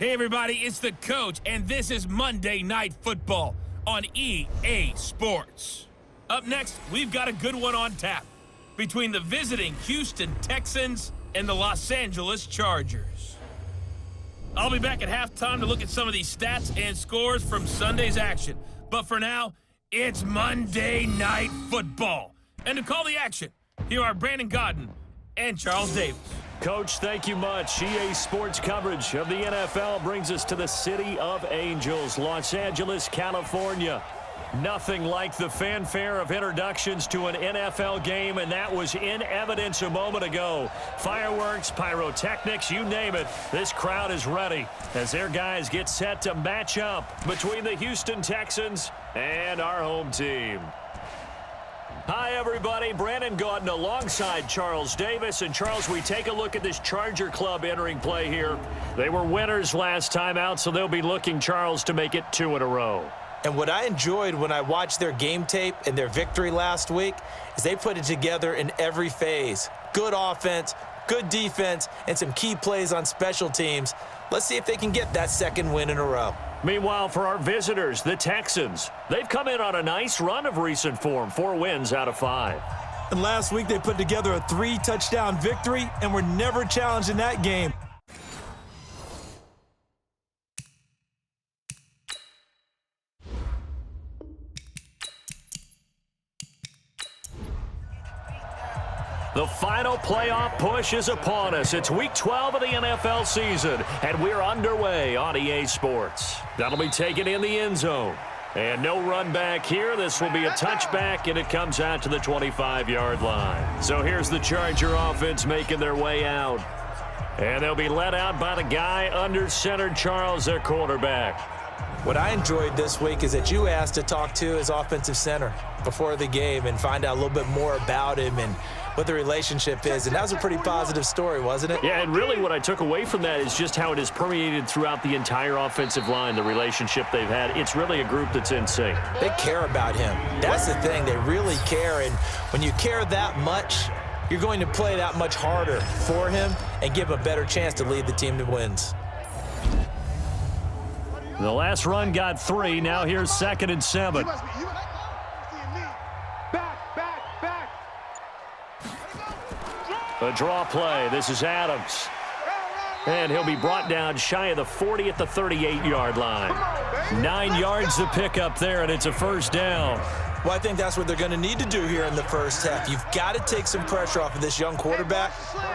Hey everybody, it's the coach, and this is Monday Night Football on EA Sports. Up next, we've got a good one on tap between the visiting Houston Texans and the Los Angeles Chargers. I'll be back at halftime to look at some of these stats and scores from Sunday's action. But for now, it's Monday Night Football. And to call the action, here are Brandon Godden and Charles Davis. Coach, thank you much. EA Sports coverage of the NFL brings us to the City of Angels, Los Angeles, California. Nothing like the fanfare of introductions to an NFL game, and that was in evidence a moment ago. Fireworks, pyrotechnics, you name it. This crowd is ready as their guys get set to match up between the Houston Texans and our home team. Hi, everybody. Brandon Godden alongside Charles Davis. And, Charles, we take a look at this Charger club entering play here. They were winners last time out, so they'll be looking, Charles, to make it 2 in a row. And what I enjoyed when I watched their game tape and their victory last week is they put it together in every phase. Good offense, good defense, and some key plays on special teams. Let's see if they can get that second win in a row. Meanwhile, for our visitors, the Texans, they've come in on a nice run of recent form, 4 wins out of 5. And last week they put together a 3-touchdown victory and were never challenged in that game. The final playoff push is upon us. It's Week 12 of the NFL season, and we're underway on EA Sports. That'll be taken in the end zone. And no run back here. This will be a touchback, and it comes out to the 25-yard line. So here's the Charger offense making their way out. And they'll be led out by the guy under center, Charles, their quarterback. What I enjoyed this week is that you asked to talk to his offensive center before the game and find out a little bit more about him and what the relationship is. And that was a pretty positive story, wasn't it? Yeah, and really what I took away from that is just how it has permeated throughout the entire offensive line, the relationship they've had. It's really a group that's in sync. They care about him. That's the thing. They really care. And when you care that much, you're going to play that much harder for him and give him a better chance to lead the team to wins. The last run got 3. Now here's 2nd and 7. A draw play. This is Adams. And he'll be brought down shy of the 40 at the 38-yard line. 9 yards to pick up there, and it's a first down. Well, I think that's what they're going to need to do here in the first half. You've got to take some pressure off of this young quarterback,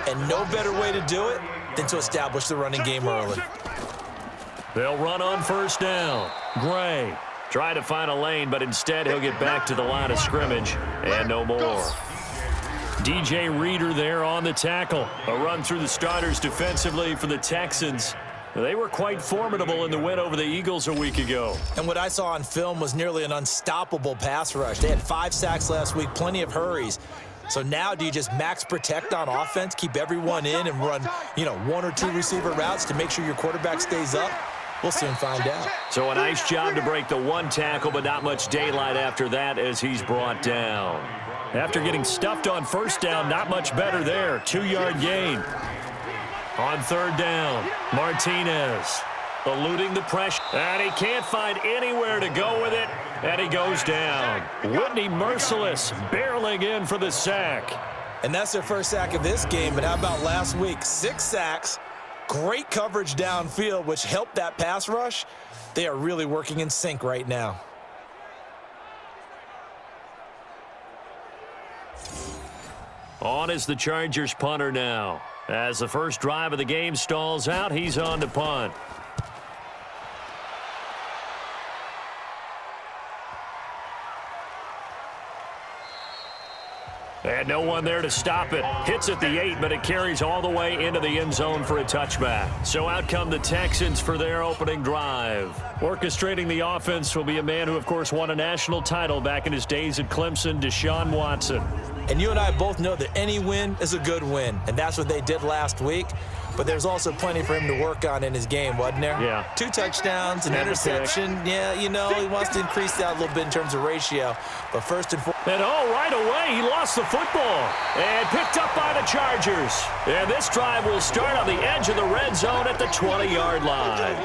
and no better way to do it than to establish the running game early. They'll run on first down. Gray trying to find a lane, but instead he'll get back to the line of scrimmage, and no more. DJ Reader there on the tackle. A run through the starters defensively for the Texans. They were quite formidable in the win over the Eagles a week ago. And what I saw on film was nearly an unstoppable pass rush. They had 5 sacks last week, plenty of hurries. So now do you just max protect on offense, keep everyone in and run, 1 or 2 receiver routes to make sure your quarterback stays up? We'll soon find out. So a nice job to break the 1 tackle, but not much daylight after that as he's brought down. After getting stuffed on first down, not much better there. 2-yard gain. On 3rd down, Martinez eluding the pressure. And he can't find anywhere to go with it, and he goes down. Whitney Merciless barreling in for the sack. And that's their first sack of this game, but how about last week? 6 sacks, great coverage downfield, which helped that pass rush. They are really working in sync right now. On is the Chargers punter now. As the first drive of the game stalls out, he's on to punt. And no one there to stop it. Hits at the 8, but it carries all the way into the end zone for a touchback. So out come the Texans for their opening drive. Orchestrating the offense will be a man who, of course, won a national title back in his days at Clemson, Deshaun Watson. And you and I both know that any win is a good win, and that's what they did last week. But there's also plenty for him to work on in his game, wasn't there? Yeah. 2 touchdowns, an interception. Yeah, you know, he wants to increase that a little bit in terms of ratio. But first and foremost. And right away, he lost the football and picked up by the Chargers. And this drive will start on the edge of the red zone at the 20-yard line.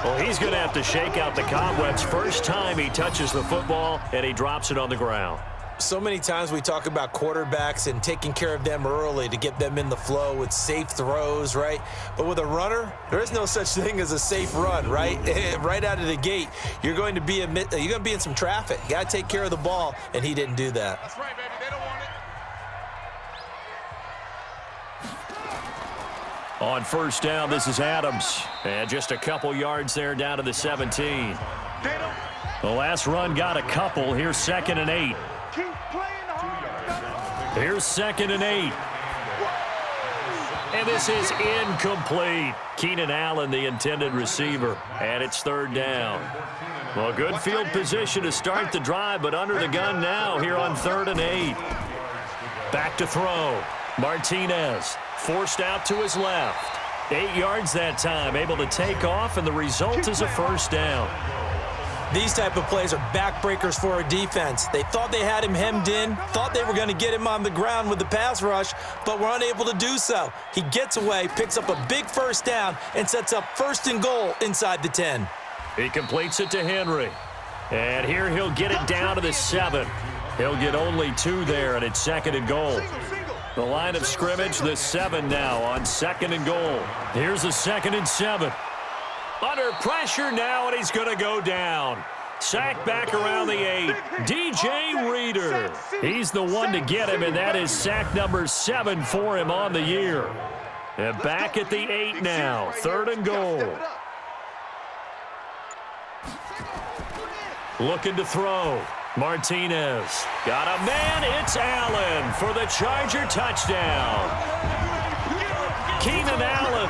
Well, he's going to have to shake out the cobwebs first time he touches the football, and he drops it on the ground. So many times we talk about quarterbacks and taking care of them early to get them in the flow with safe throws, right? But with a runner, there is no such thing as a safe run, right? Right out of the gate, you're going to be in some traffic. You got to take care of the ball, and he didn't do that. That's right, baby. They don't want it. On first down, this is Adams. And just a couple yards there down to the 17. The last run got a couple. Here's 2nd and 8. Keep playing hard. Here's 2nd and 8. And this is incomplete. Keenan Allen, the intended receiver. And it's 3rd down. Well, good field position to start the drive, but under the gun now here on 3rd and 8. Back to throw. Martinez forced out to his left. 8 yards that time, able to take off, and the result is a first down. These type of plays are backbreakers for a defense. They thought they had him hemmed in, thought they were going to get him on the ground with the pass rush, but were unable to do so. He gets away, picks up a big first down, and sets up 1st and goal inside the 10. He completes it to Henry. And here he'll get it down to the 7. He'll get only 2 there, and it's 2nd and goal. The line of scrimmage, the 7 now on 2nd and goal. Here's a 2nd and 7. Under pressure now, and he's going to go down. Sack back around the 8. DJ Reader. He's the one to get him, and that is sack number 7 for him on the year. And back at the 8 now, 3rd and goal. Looking to throw. Martinez. Got a man. It's Allen for the Charger touchdown. Keenan Allen.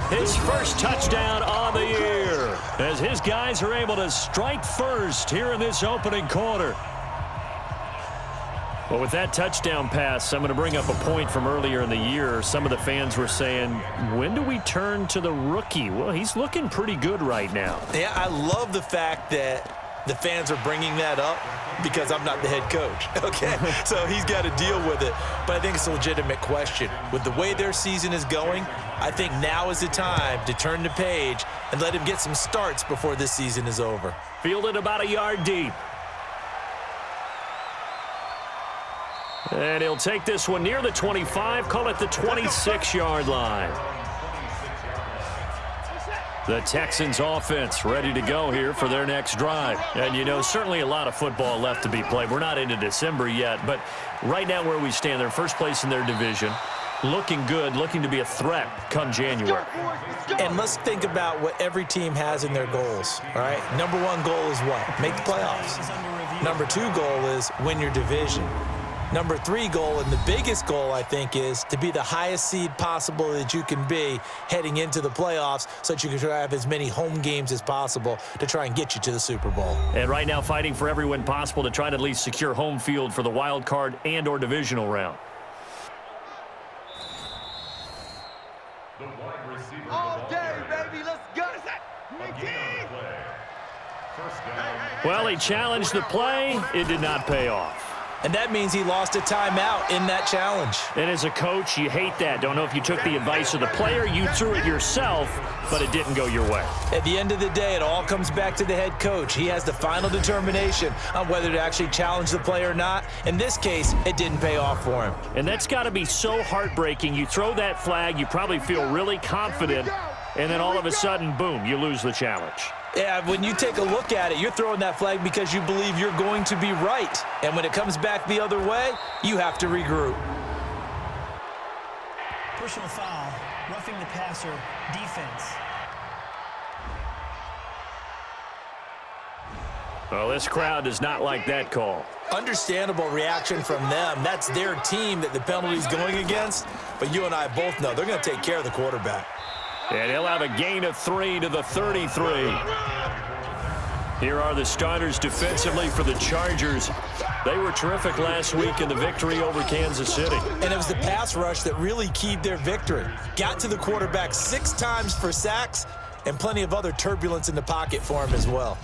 His first touchdown on the year as his guys are able to strike first here in this opening quarter. Well, with that touchdown pass, I'm going to bring up a point from earlier in the year. Some of the fans were saying, when do we turn to the rookie? Well, he's looking pretty good right now. Yeah, I love the fact that the fans are bringing that up because I'm not the head coach, okay? So he's got to deal with it. But I think it's a legitimate question. With the way their season is going, I think now is the time to turn the page and let him get some starts before this season is over. Fielded about a yard deep. And he'll take this one near the 25, call it the 26-yard line. The Texans offense ready to go here for their next drive. And, you know, certainly a lot of football left to be played. We're not into December yet, but right now where we stand, they're first place in their division. Looking good, looking to be a threat come January. And let's think about what every team has in their goals, all right? Number 1 goal is what? Make the playoffs. Number 2 goal is win your division. Number 3 goal, and the biggest goal, I think, is to be the highest seed possible that you can be heading into the playoffs so that you can have as many home games as possible to try and get you to the Super Bowl. And right now fighting for every win possible to try to at least secure home field for the wild card and or divisional round. All day, baby. Let's go. Well, he challenged the play. It did not pay off. And that means he lost a timeout in that challenge. And as a coach, you hate that. Don't know if you took the advice of the player. You threw it yourself, but it didn't go your way. At the end of the day, it all comes back to the head coach. He has the final determination on whether to actually challenge the play or not. In this case, it didn't pay off for him. And that's got to be so heartbreaking. You throw that flag, you probably feel really confident, and then all of a sudden, boom, you lose the challenge. Yeah, when you take a look at it, you're throwing that flag because you believe you're going to be right. And when it comes back the other way, you have to regroup. Personal foul, roughing the passer, defense. Well, this crowd does not like that call. Understandable reaction from them. That's their team that the penalty's going against. But you and I both know they're going to take care of the quarterback. And he'll have a gain of 3 to the 33. Here are the starters defensively for the Chargers. They were terrific last week in the victory over Kansas City. And it was the pass rush that really keyed their victory. Got to the quarterback 6 times for sacks and plenty of other turbulence in the pocket for him as well.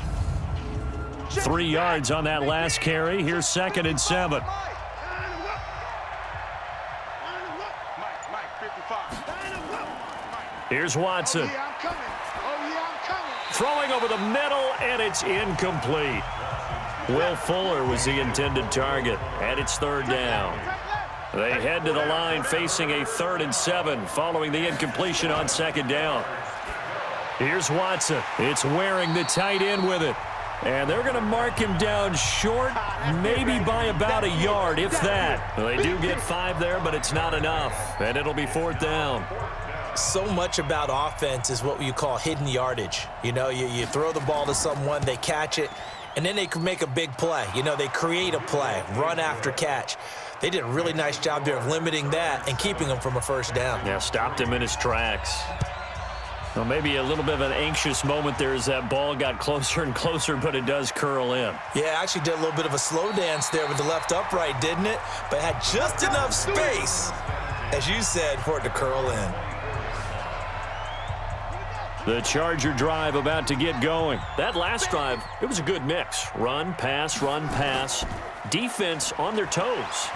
3 yards on that last carry. Here's 2nd and 7. Here's Watson. Throwing over the middle, and it's incomplete. Will Fuller was the intended target, and it's 3rd down. They head to the line facing a 3rd and 7 following the incompletion on 2nd down. Here's Watson. It's Waring, the tight end, with it. And they're going to mark him down short, maybe by about a yard, if that. They do get 5 there, but it's not enough, and it'll be 4th down. So much about offense is what you call hidden yardage. You know, you throw the ball to someone, they catch it, and then they can make a big play. You know, they create a play, run after catch. They did a really nice job there of limiting that and keeping him from a 1st down. Yeah, stopped him in his tracks. Well, maybe a little bit of an anxious moment there as that ball got closer and closer, but it does curl in. Yeah, actually did a little bit of a slow dance there with the left upright, didn't it? But had just enough space, as you said, for it to curl in. The Charger drive about to get going. That last drive, it was a good mix. Run, pass, defense on their toes.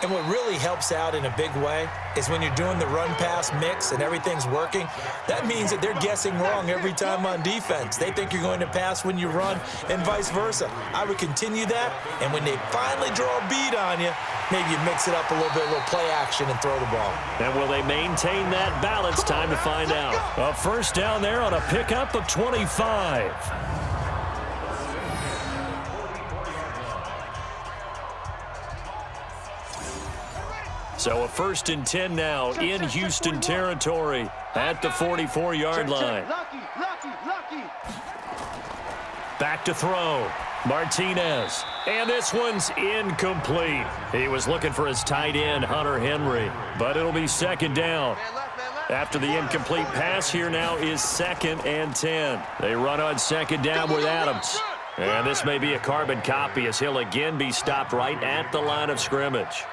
And what really helps out in a big way is when you're doing the run-pass mix and everything's working, that means that they're guessing wrong every time on defense. They think you're going to pass when you run and vice versa. I would continue that, and when they finally draw a beat on you, maybe you mix it up a little bit, a little play action and throw the ball. And will they maintain that balance? Time to find out. A 1st down there on a pickup of 25. So a 1st and 10 now in Houston territory at the 44-yard line. Back to throw. Martinez. And this one's incomplete. He was looking for his tight end, Hunter Henry. But it'll be 2nd down. After the incomplete pass, here now is 2nd and 10. They run on 2nd down with Adams. And this may be a carbon copy as he'll again be stopped right at the line of scrimmage.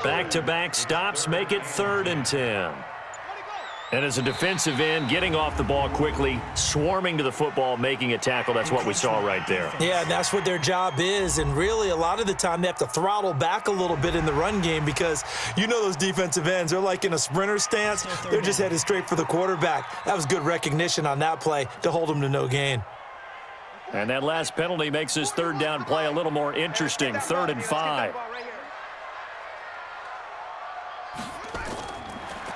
Back-to-back stops make it 3rd and 10. And as a defensive end, getting off the ball quickly, swarming to the football, making a tackle, that's what we saw right there. Yeah, that's what their job is. And really, a lot of the time, they have to throttle back a little bit in the run game because you know those defensive ends, they're like in a sprinter stance. They're just headed straight for the quarterback. That was good recognition on that play to hold them to no gain. And that last penalty makes this 3rd down play a little more interesting. 3rd and 5.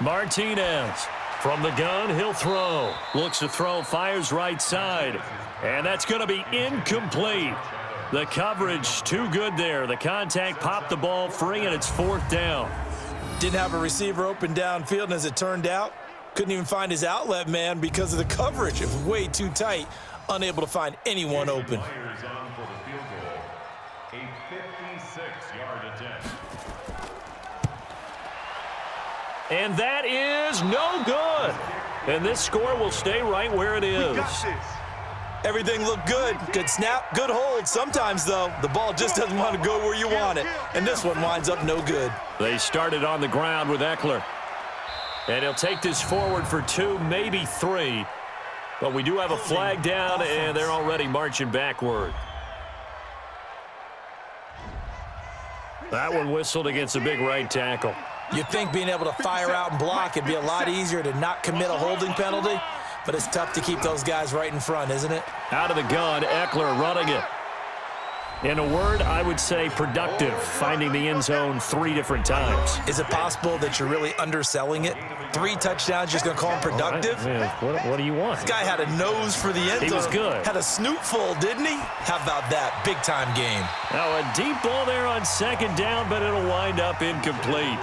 Martinez from the gun, he'll throw. Looks to throw, fires right side. And that's going to be incomplete. The coverage too good there. The contact popped the ball free, and it's 4th down. Didn't have a receiver open downfield, and as it turned out, couldn't even find his outlet man because of the coverage. It was way too tight, unable to find anyone open. And that is no good. And this score will stay right where it is. Everything looked good. Good snap, good hold. Sometimes, though, the ball just doesn't want to go where you want it. And this one winds up no good. They started on the ground with Eckler. And he'll take this forward for 2, maybe 3. But we do have a flag down, and they're already marching backward. That one whistled against a big right tackle. You'd think being able to fire out and block it'd be a lot easier to not commit a holding penalty, but it's tough to keep those guys right in front, isn't it? Out of the gun, Eckler running it. In a word, I would say productive, finding the end zone 3 different times. Is it possible that you're really underselling it? 3 touchdowns, just going to call him productive? What do you want? This guy had a nose for the end zone. He was good. Had a snoot full, didn't he? How about that? Big-time game. Now a deep ball there on 2nd down, but it'll wind up incomplete.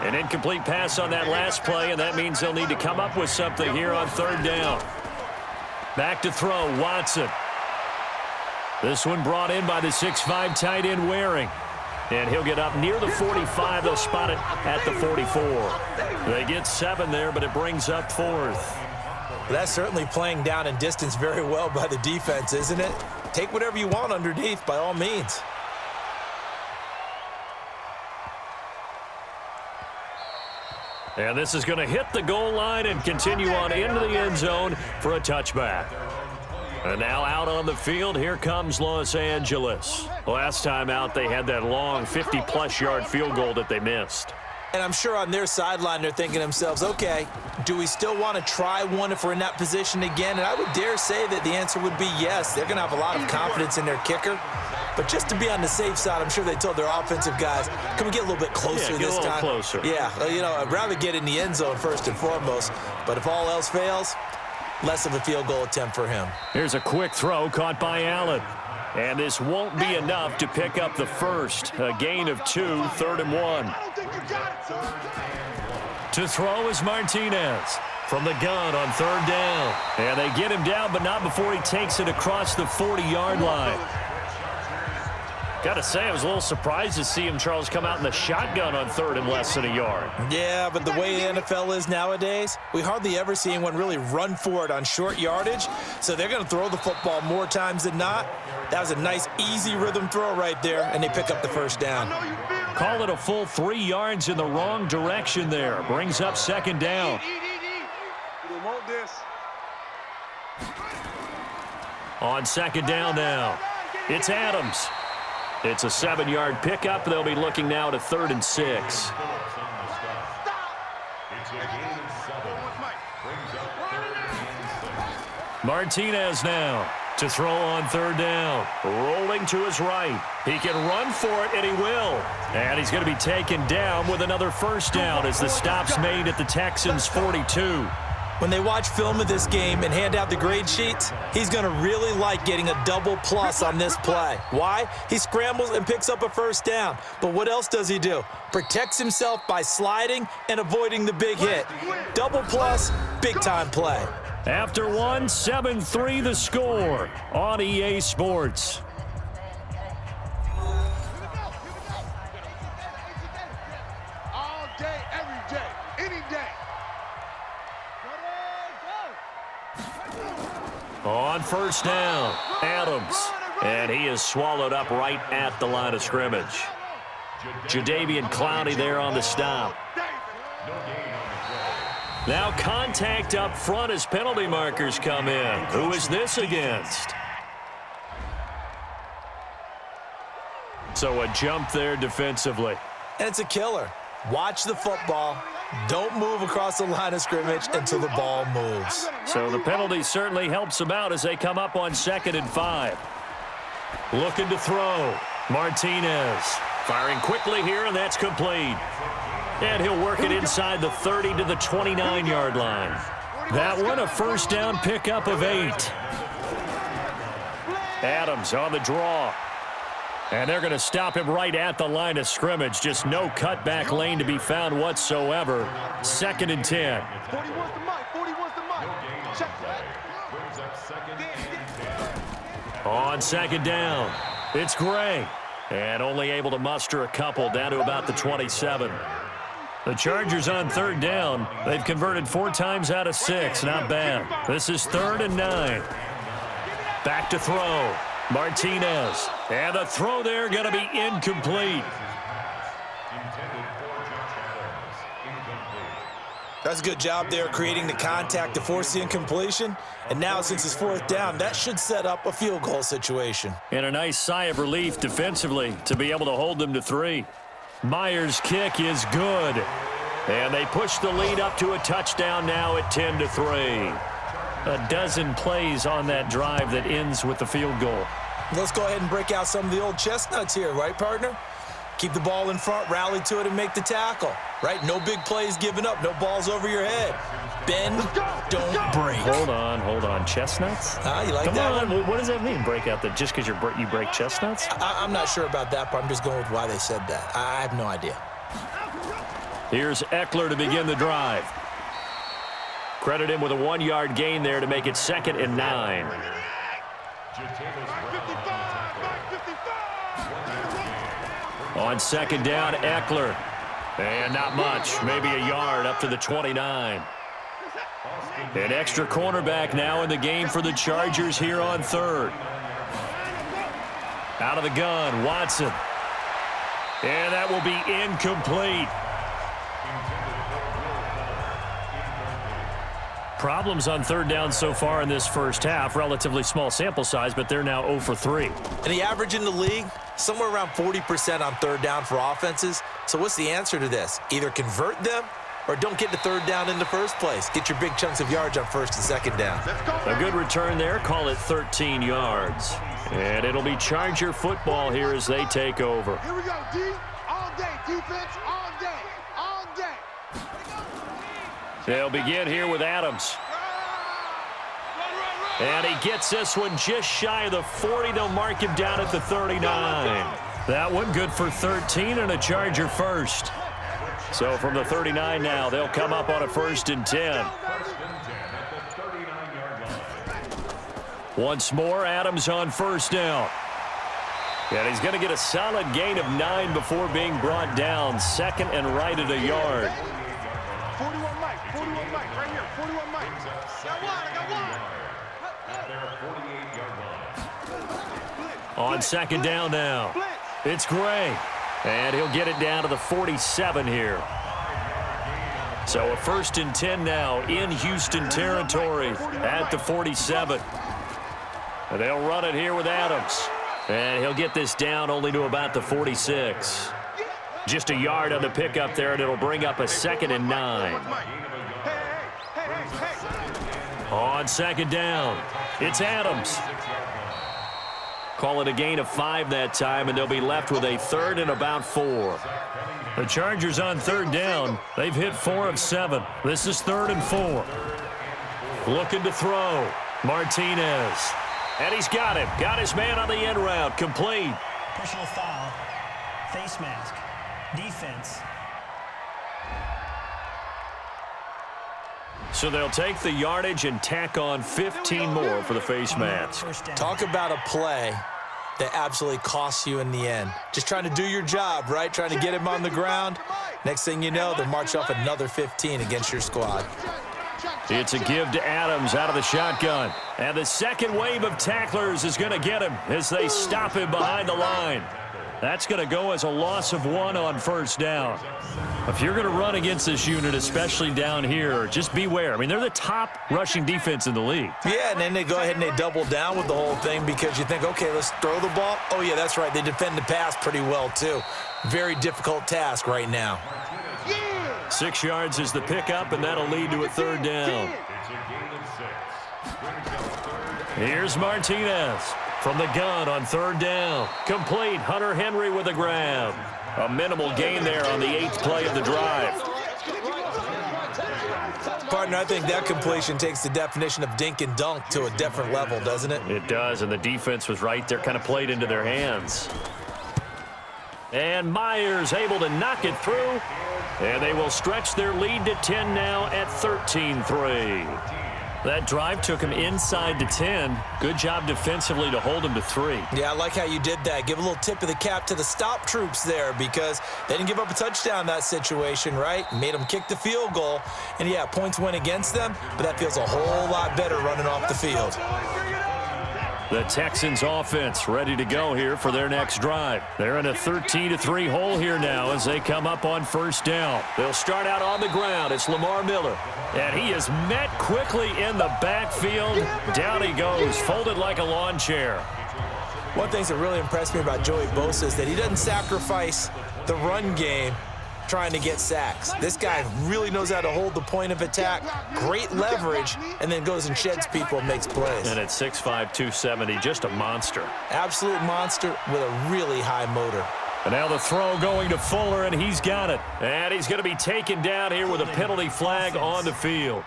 An incomplete pass on that last play, and that means they'll need to come up with something here on 3rd down. Back to throw, Watson. This one brought in by the 6'5" tight end Waring. And he'll get up near the 45. They'll spot it at the 44. They get 7 there, but it brings up 4th. Well, that's certainly playing down in distance very well by the defense, isn't it? Take whatever you want underneath, by all means. And this is going to hit the goal line and continue on into the end zone for a touchback. And now out on the field, here comes Los Angeles. Last time out, they had that long 50-plus yard field goal that they missed. And I'm sure on their sideline, they're thinking to themselves, okay, do we still want to try one if we're in that position again? And I would dare say that the answer would be yes. They're going to have a lot of confidence in their kicker. But just to be on the safe side, I'm sure they told their offensive guys, can we get a little bit closer this time? Yeah, get a little closer. Yeah, you know, I'd rather get in the end zone first and foremost. But if all else fails, less of a field goal attempt for him. Here's a quick throw caught by Allen. And this won't be enough to pick up the first. A gain of 2, 3rd and 1. To throw is Martinez from the gun on 3rd down. And they get him down, but not before he takes it across the 40-yard line. Got to say, I was a little surprised to see him, Charles, come out in the shotgun on 3rd and less than a yard. Yeah, but the way the NFL is nowadays, we hardly ever see anyone really run for it on short yardage. So they're going to throw the football more times than not. That was a nice, easy rhythm throw right there, and they pick up the first down. Call it a full 3 yards in the wrong direction there. Brings up 2nd down. On 2nd down now, it's Adams. It's a 7-yard pickup. They'll be looking now to 3rd and 6. Martinez now to throw on 3rd down. Rolling to his right. He can run for it, and he will. And he's going to be taken down with another first down as the stop's made at the Texans' 42. When they watch film of this game and hand out the grade sheets, he's going to really like getting a double plus on this play. Why? He scrambles and picks up a first down. But what else does he do? Protects himself by sliding and avoiding the big hit. Double plus, big-time play. After 1, 7-3 the score on EA Sports. All day, every day, any day. On 1st down, Adams. And he is swallowed up right at the line of scrimmage. Jadeveon Clowney there on the stop. Now contact up front as penalty markers come in. Who is this against? So a jump there defensively. And it's a killer. Watch the football. Don't move across the line of scrimmage until the ball moves. So the penalty certainly helps them out as they come up on 2nd and 5. Looking to throw. Martinez firing quickly here, and that's complete. And he'll work it inside the 30 to the 29-yard line. That one a first down pickup of 8. Adams on the draw. And they're going to stop him right at the line of scrimmage. Just no cutback lane to be found whatsoever. 2nd and 10. 40 wants the mic. 40 wants the mic. Check that. On 2nd down, it's Gray. And only able to muster a couple down to about the 27. The Chargers on 3rd down. They've converted 4 times out of 6. Not bad. This is 3rd and 9. Back to throw. Martinez. And the throw there going to be incomplete. That's a good job there creating the contact to force the incompletion. And now since it's 4th down, that should set up a field goal situation. And a nice sigh of relief defensively to be able to hold them to 3. Myers' kick is good. And they push the lead up to a touchdown now at 10-3. A dozen plays on that drive that ends with the field goal. Let's go ahead and break out some of the old chestnuts here, right, partner? Keep the ball in front, rally to it, and make the tackle, right? No big plays given up, no balls over your head. Bend, don't break. Hold on. Chestnuts? You like Come that on, one? what does that mean, break out? Just because you break chestnuts? I'm not sure about that, but I'm just going with why they said that. I have no idea. Here's Eckler to begin the drive. Credit him with a 1-yard gain there to make it 2nd and 9. On 2nd down, Eckler. And not much, maybe a yard up to the 29. An extra cornerback now in the game for the Chargers here on third. Out of the gun, Watson. And that will be incomplete. Problems on third down so far in this first half. Relatively small sample size, but they're now 0 for 3. And the average in the league, somewhere around 40% on third down for offenses. So what's the answer to this? Either convert them or don't get to third down in the first place. Get your big chunks of yards on first and second down. A good return there. Call it 13 yards. And it'll be Charger football here as they take over. Here we go, D. All day, defense, all day, all day. They'll begin here with Adams. And he gets this one just shy of the 40. They'll mark him down at the 39. That one good for 13 and a Charger first. So from the 39 now, they'll come up on a 1st and 10. Once more, Adams on first down. And he's going to get a solid gain of 9 before being brought down. Second and right at a yard. 41 Mike, right here, 41 Mike. Got one. On second down now, it's Gray. And he'll get it down to the 47 here. So a 1st and 10 now in Houston territory at the 47. And they'll run it here with Adams. And he'll get this down only to about the 46. Just a yard on the pickup there, and it'll bring up a 2nd and 9. On second down, it's Adams. Call it a gain of 5 that time, and they'll be left with a 3rd and about 4. The Chargers on third down. They've hit 4 of 7. This is 3rd and 4. Looking to throw. Martinez. And he's got him. Got his man on the end route. Complete. Personal foul. Face mask. Defense. So they'll take the yardage and tack on 15 more for the face mask. Talk about a play that absolutely costs you in the end. Just trying to do your job, right? Trying to get him on the ground. Next thing you know, they'll march off another 15 against your squad. It's a give to Adams out of the shotgun. And the second wave of tacklers is going to get him as they stop him behind the line. That's going to go as a loss of 1 on first down. If you're going to run against this unit, especially down here, just beware. I mean, they're the top rushing defense in the league. Yeah, and then they go ahead and they double down with the whole thing because you think, okay, let's throw the ball. Oh, yeah, that's right. They defend the pass pretty well, too. Very difficult task right now. 6 yards is the pickup, and that'll lead to a 3rd down. Here's Martinez from the gun on 3rd down. Complete. Hunter Henry with a grab. A minimal gain there on the 8th play of the drive. Partner, I think that completion takes the definition of dink and dunk to a different level, doesn't it? It does, and the defense was right there, kind of played into their hands. And Myers able to knock it through. And they will stretch their lead to 10 now at 13-3. That drive took him inside to 10. Good job defensively to hold him to 3. Yeah, I like how you did that. Give a little tip of the cap to the stop troops there because they didn't give up a touchdown in that situation, right? Made them kick the field goal. And, yeah, points went against them, but that feels a whole lot better running off the field. The Texans offense ready to go here for their next drive. They're in a 13-3 hole here now as they come up on first down. They'll start out on the ground. It's Lamar Miller. And he is met quickly in the backfield. Down he goes, folded like a lawn chair. One thing that really impressed me about Joey Bosa is that he doesn't sacrifice the run game trying to get sacks. This guy really knows how to hold the point of attack, great leverage, and then goes and sheds people and makes plays. And at 6'5", 270, just a monster. Absolute monster with a really high motor. And now the throw going to Fuller, and he's got it. And he's going to be taken down here with a penalty flag on the field.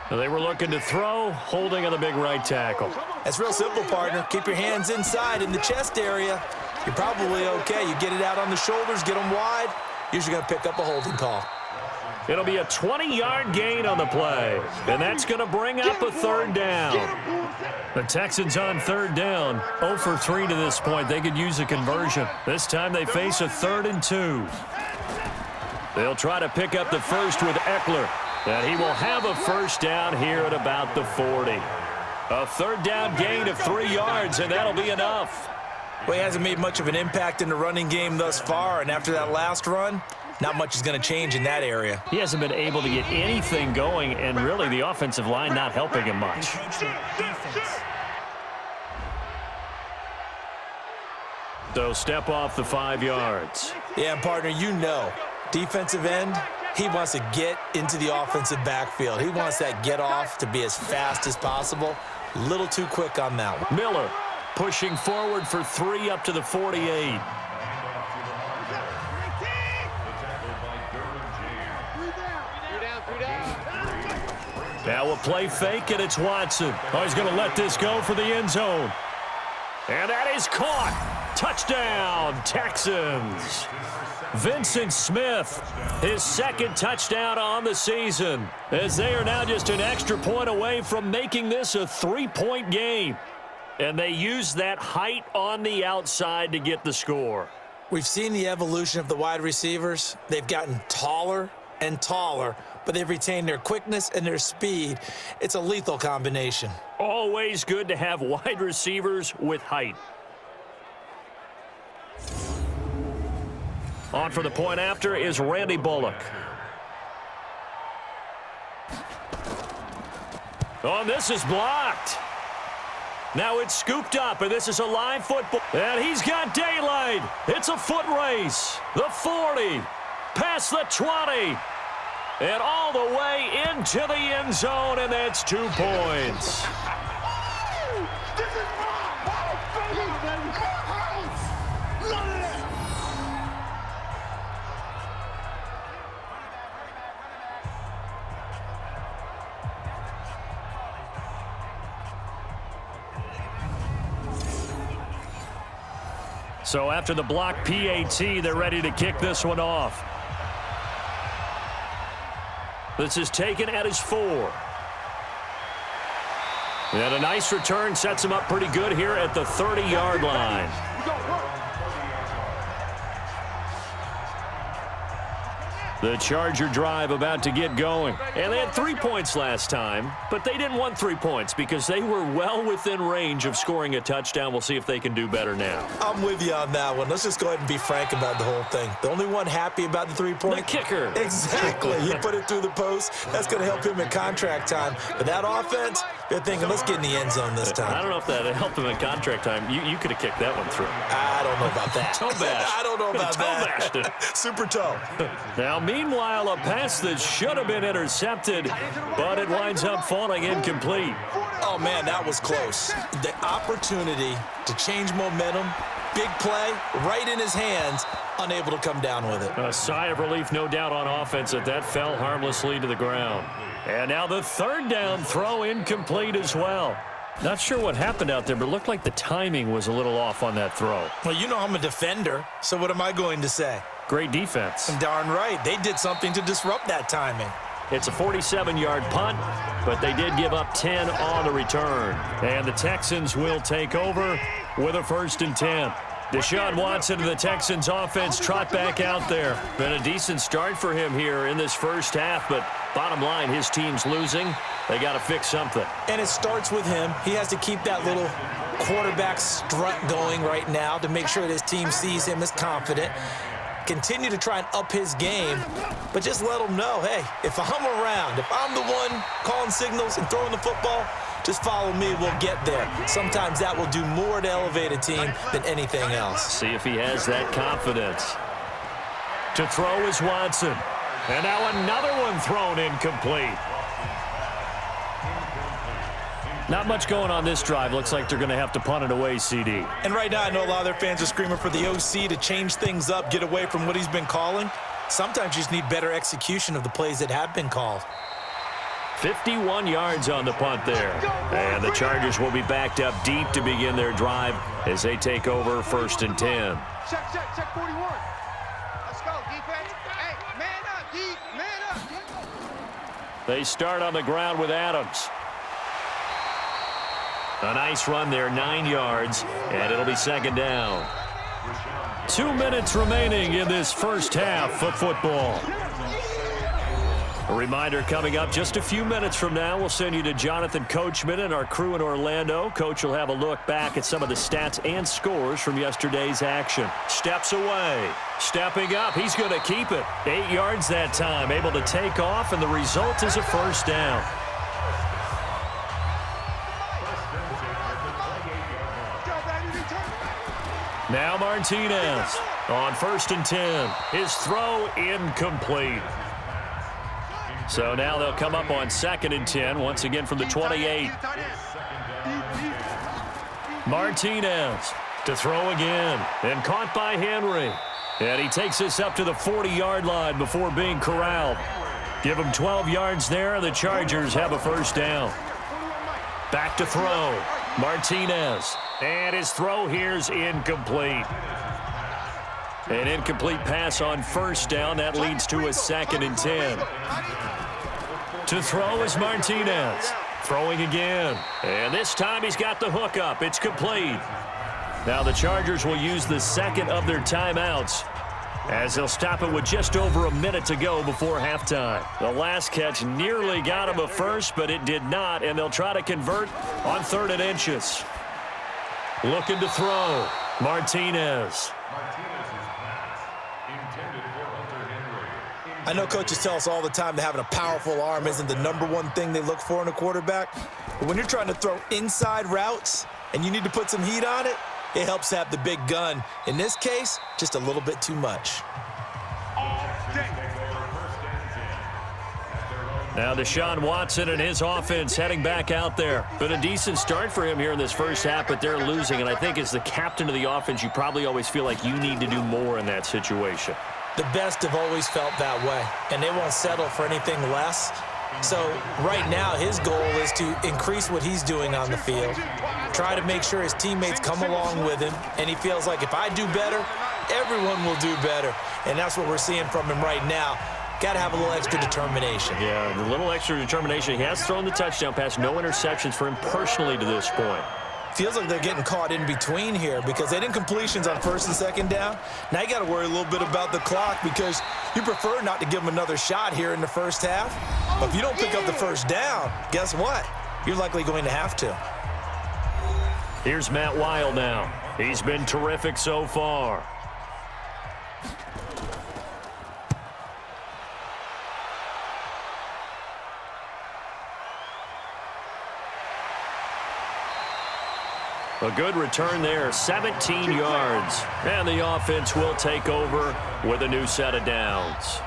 They were looking to throw, holding on the big right tackle. That's real simple, partner. Keep your hands inside in the chest area. You're probably okay. You get it out on the shoulders, get them wide. Usually going to pick up a holding call. It'll be a 20-yard gain on the play, and that's going to bring up a 3rd down. The Texans on 3rd down, 0 for 3 to this point. They could use a conversion. This time they face a 3rd and 2. They'll try to pick up the first with Eckler. And he will have a first down here at about the 40. A third down gain of 3 yards, and that'll be enough. Well, he hasn't made much of an impact in the running game thus far, and after that last run, not much is going to change in that area. He hasn't been able to get anything going, and really the offensive line not helping him much. So step off the 5 yards. Yeah, partner, you know, defensive end, he wants to get into the offensive backfield. He wants that get off to be as fast as possible. A little too quick on that one. Miller pushing forward for 3 up to the 48. Now a play fake, and it's Watson. Oh, he's going to let this go for the end zone. And that is caught. Touchdown, Texans. Vincent Smith, his second touchdown on the season, as they are now just an extra point away from making this a 3-point game. And they use that height on the outside to get the score. We've seen the evolution of the wide receivers. They've gotten taller and taller, but they've retained their quickness and their speed. It's a lethal combination. Always good to have wide receivers with height. On for the point after is Randy Bullock. Oh, and this is blocked. Now it's scooped up, and this is a live football. And he's got daylight. It's a foot race. The 40, past the 20, and all the way into the end zone, and that's 2 points. So after the block PAT, they're ready to kick this one off. This is taken at his 4. And a nice return sets him up pretty good here at the 30-yard line. The Charger drive about to get going. And they had 3 points last time, but they didn't want 3 points because they were well within range of scoring a touchdown. We'll see if they can do better now. I'm with you on that one. Let's just go ahead and be frank about the whole thing. The only one happy about the 3-point? The kicker. Exactly. He put it through the post. That's going to help him in contract time. But that offense, they're thinking, let's get in the end zone this time. I don't know if that helped him in contract time. You could have kicked that one through. I don't know about that. Toe bash. I don't know about that. Toe bashed it. Super toe. Now, meanwhile, a pass that should have been intercepted, but it winds up falling incomplete. Oh, man, that was close. The opportunity to change momentum, big play, right in his hands, unable to come down with it. A sigh of relief, no doubt, on offense that fell harmlessly to the ground. And now the third down throw incomplete as well. Not sure what happened out there, but it looked like the timing was a little off on that throw. Well, you know I'm a defender, so what am I going to say? Great defense. And darn right. They did something to disrupt that timing. It's a 47-yard punt, but they did give up 10 on the return. And the Texans will take over with a 1st and 10. Deshaun Watson and the Texans offense trot back out there. Been a decent start for him here in this first half, but bottom line, his team's losing. They got to fix something. And it starts with him. He has to keep that little quarterback strut going right now to make sure that his team sees him as confident. Continue to try and up his game, but just let him know, hey, if I'm around, if I'm the one calling signals and throwing the football, just follow me, we'll get there. Sometimes that will do more to elevate a team than anything else. See if he has that confidence. To throw is Watson. And now another one thrown incomplete. Not much going on this drive. Looks like they're going to have to punt it away, CD. And right now, I know a lot of their fans are screaming for the OC to change things up, get away from what he's been calling. Sometimes you just need better execution of the plays that have been called. 51 yards on the punt there. And the Chargers will be backed up deep to begin their drive as they take over 1st and 10. Check 41. Let's go, defense. Hey, man up, D, man up. They start on the ground with Adams. A nice run there, 9 yards, and it'll be 2nd down. 2 minutes remaining in this first half of football. A reminder coming up just a few minutes from now. We'll send you to Jonathan Coachman and our crew in Orlando. Coach will have a look back at some of the stats and scores from yesterday's action. Steps away. Stepping up. He's going to keep it. 8 yards that time. Able to take off, and the result is a first down. Now Martinez on 1st and 10. His throw incomplete. So now they'll come up on 2nd and 10, once again from the 28. Martinez to throw again, and caught by Henry. And he takes this up to the 40-yard line before being corralled. Give him 12 yards there, and the Chargers have a first down. Back to throw. Martinez. And his throw here's incomplete. An incomplete pass on first down. That leads to a 2nd and 10. To throw is Martinez. Throwing again. And this time he's got the hook up. It's complete. Now the Chargers will use the second of their timeouts, as they'll stop it with just over a minute to go before halftime. The last catch nearly got him a first, but it did not, and they'll try to convert on 3rd and inches. Looking to throw. Martinez. I know coaches tell us all the time that having a powerful arm isn't the #1 thing they look for in a quarterback. But when you're trying to throw inside routes and you need to put some heat on it, it helps to have the big gun. In this case, just a little bit too much. Now Deshaun Watson and his offense heading back out there. Been a decent start for him here in this first half, but they're losing. And I think as the captain of the offense, you probably always feel like you need to do more in that situation. The best have always felt that way, and they won't settle for anything less. So right now, his goal is to increase what he's doing on the field, try to make sure his teammates come along with him, and he feels like if I do better, everyone will do better. And that's what we're seeing from him right now. Got to have a little extra determination. Yeah, a little extra determination. He has thrown the touchdown pass, no interceptions for him personally to this point. Feels like they're getting caught in between here because they didn't incompletions on 1st and 2nd down. Now you got to worry a little bit about the clock because you prefer not to give them another shot here in the first half. But if you don't pick up the first down, guess what? You're likely going to have to. Here's Matt Weil now. He's been terrific so far. A good return there, 17 yards. And the offense will take over with a new set of downs.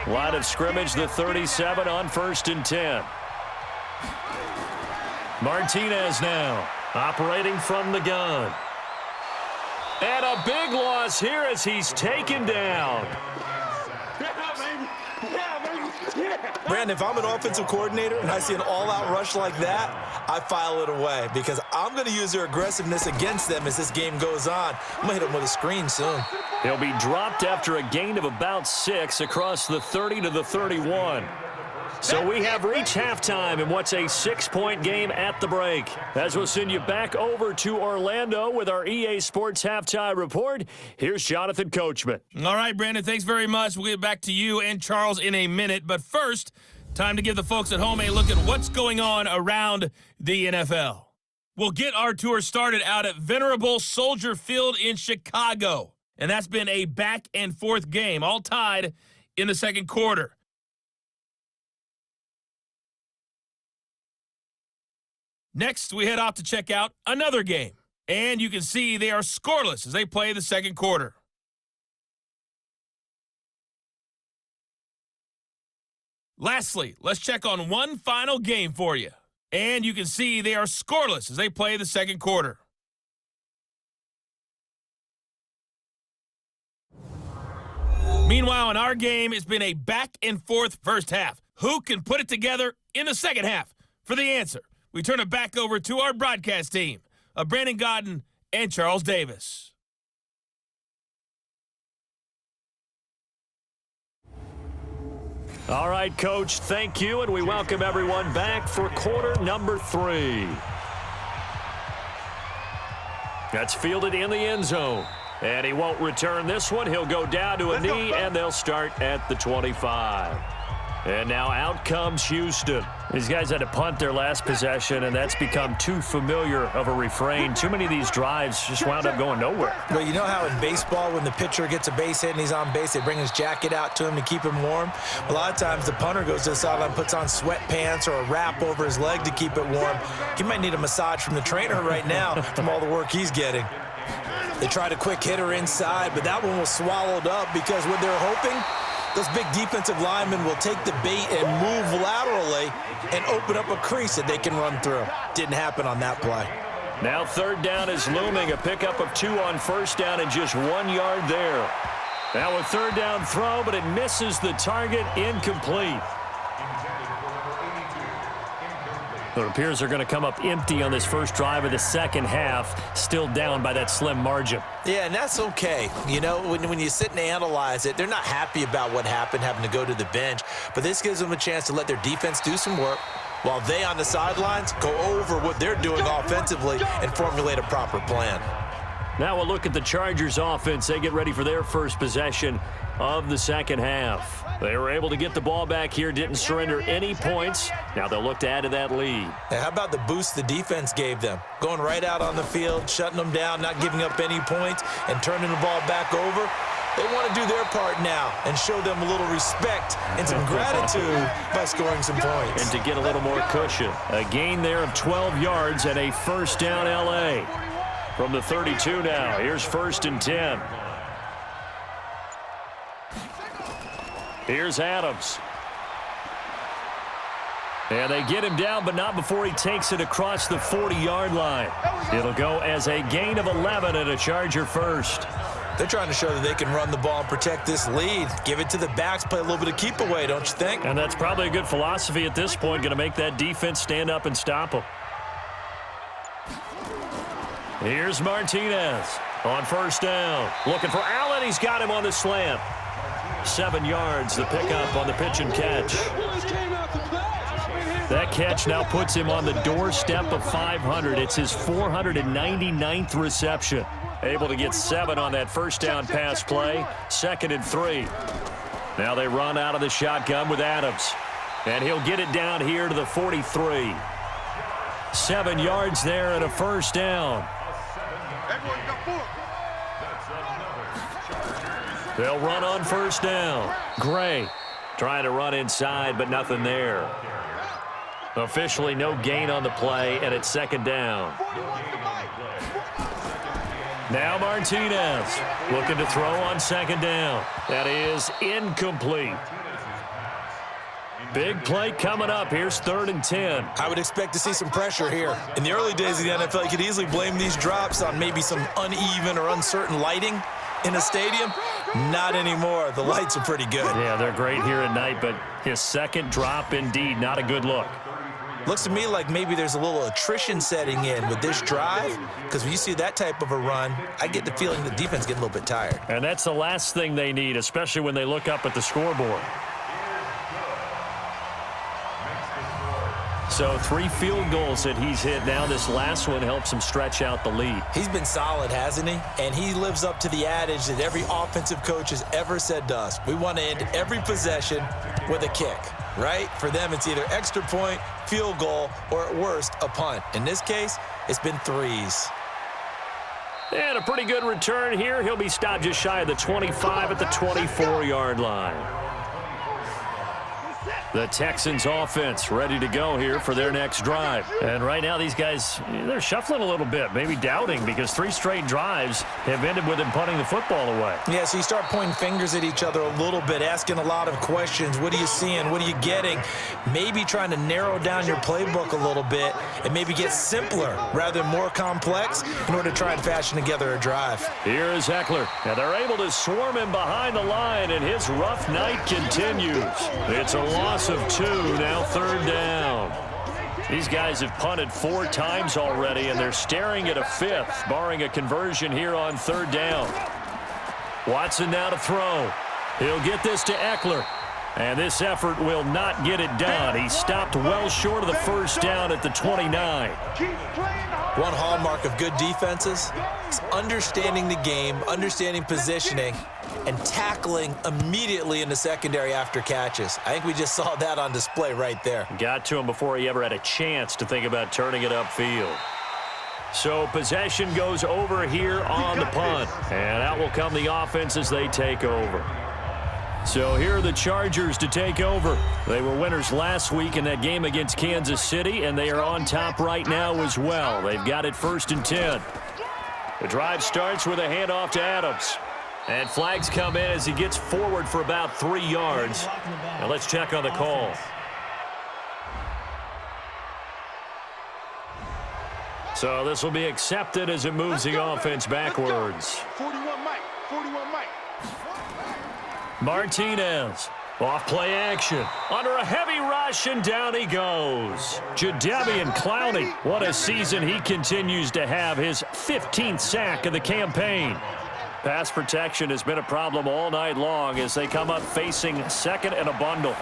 Line of scrimmage, the 37 on 1st and 10. Martinez now operating from the gun. And a big loss here as he's taken down. Brandon, if I'm an offensive coordinator and I see an all-out rush like that, I file it away because I'm going to use their aggressiveness against them as this game goes on. I'm going to hit them with a screen soon. He'll be dropped after a gain of about 6 across the 30 to the 31. So we have reached halftime in what's a 6-point game at the break. As we'll send you back over to Orlando with our EA Sports Halftime Report, here's Jonathan Coachman. All right, Brandon, thanks very much. We'll get back to you and Charles in a minute. But first, time to give the folks at home a look at what's going on around the NFL. We'll get our tour started out at Venerable Soldier Field in Chicago. And that's been a back-and-forth game, all tied in the 2nd quarter. Next, we head off to check out another game. And you can see they are scoreless as they play the 2nd quarter. Lastly, let's check on one final game for you. And you can see they are scoreless as they play the 2nd quarter. Meanwhile, in our game, it's been a back-and-forth first half. Who can put it together in the 2nd half? For the answer, we turn it back over to our broadcast team of Brandon Godden and Charles Davis. All right, Coach, thank you, and we welcome everyone back for quarter number 3. That's fielded in the end zone. And he won't return this one. He'll go down to a knee, and they'll start at the 25. And now out comes Houston. These guys had to punt their last possession, and that's become too familiar of a refrain. Too many of these drives just wound up going nowhere. Well, you know how in baseball, when the pitcher gets a base hit and he's on base, they bring his jacket out to him to keep him warm? A lot of times the punter goes to the sideline, puts on sweatpants or a wrap over his leg to keep it warm. He might need a massage from the trainer right now from all the work he's getting. They tried a quick hitter inside, but that one was swallowed up because what they're hoping, those big defensive linemen will take the bait and move laterally and open up a crease that they can run through. Didn't happen on that play. Now third down is looming. A pickup of 2 on first down and just 1 yard there. Now a third down throw, but it misses the target. Incomplete. It appears they're going to come up empty on this first drive of the second half, still down by that slim margin. Yeah, and that's okay. You know, when you sit and analyze it, they're not happy about what happened, having to go to the bench. But this gives them a chance to let their defense do some work while they on the sidelines go over what they're doing offensively and formulate a proper plan. Now we'll look at the Chargers offense. They get ready for their first possession of the second half. They were able to get the ball back here, didn't surrender any points. Now they'll look to add to that lead. And how about the boost the defense gave them? Going right out on the field, shutting them down, not giving up any points, and turning the ball back over. They want to do their part now and show them a little respect and some gratitude by scoring some points. And to get a little more cushion. A gain there of 12 yards and a first down L.A. From the 32 now. Here's 1st and 10. Here's Adams. And they get him down, but not before he takes it across the 40-yard line. It'll go as a gain of 11 and a Charger first. They're trying to show that they can run the ball and protect this lead. Give it to the backs, play a little bit of keep away, don't you think? And that's probably a good philosophy at this point, going to make that defense stand up and stop them. Here's Martinez on first down. Looking for Allen. He's got him on the slant. 7 yards, the pickup on the pitch and catch. That catch now puts him on the doorstep of 500. It's his 499th reception. Able to get 7 on that first down pass play. 2nd and 3. Now they run out of the shotgun with Adams. And he'll get it down here to the 43. 7 yards there and a first down. They'll run on first down. Gray trying to run inside, but nothing there. Officially no gain on the play, and it's 2nd down. Now Martinez looking to throw on 2nd down. That is incomplete. Big play coming up. Here's 3rd and 10. I would expect to see some pressure here. In the early days of the NFL, you could easily blame these drops on maybe some uneven or uncertain lighting in a stadium. Not anymore. The lights are pretty good. Yeah, they're great here at night, but his second drop, indeed, not a good look. Looks to me like maybe there's a little attrition setting in with this drive, because when you see that type of a run, I get the feeling the defense getting a little bit tired. And that's the last thing they need, especially when they look up at the scoreboard. So 3 field goals that he's hit now. This last one helps him stretch out the lead. He's been solid, hasn't he? And he lives up to the adage that every offensive coach has ever said to us. We want to end every possession with a kick, right? For them, it's either extra point, field goal, or at worst, a punt. In this case, it's been 3s. And a pretty good return here. He'll be stopped just shy of the 25 at the 24-yard line. The Texans offense ready to go here for their next drive. And right now these guys, they're shuffling a little bit, maybe doubting, because 3 straight drives have ended with them punting the football away. Yeah, so you start pointing fingers at each other a little bit, asking a lot of questions. What are you seeing? What are you getting? Maybe trying to narrow down your playbook a little bit and maybe get simpler rather than more complex in order to try and fashion together a drive. Here is Eckler. And they're able to swarm him behind the line, and his rough night continues. It's a loss of 2, now 3rd down. These guys have punted 4 times already, and they're staring at a 5th, barring a conversion here on 3rd down. Watson now to throw. He'll get this to Eckler. And this effort will not get it done. He stopped well short of the first down at the 29. One hallmark of good defenses is understanding the game, understanding positioning, and tackling immediately in the secondary after catches. I think we just saw that on display right there. Got to him before he ever had a chance to think about turning it upfield. So possession goes over here on the punt. And out will come the offense as they take over. So here are the Chargers to take over. They were winners last week in that game against Kansas City, and they are on top right now as well. They've got it 1st and 10. The drive starts with a handoff to Adams. And flags come in as he gets forward for about 3 yards. Now let's check on the call. So this will be accepted as it moves the offense backwards. 41 Mike. 41 Mike. Martinez, off play action, under a heavy rush, and down he goes. Jadeveon Clowney, what a season he continues to have, his 15th sack of the campaign. Pass protection has been a problem all night long as they come up facing 2nd and a bundle.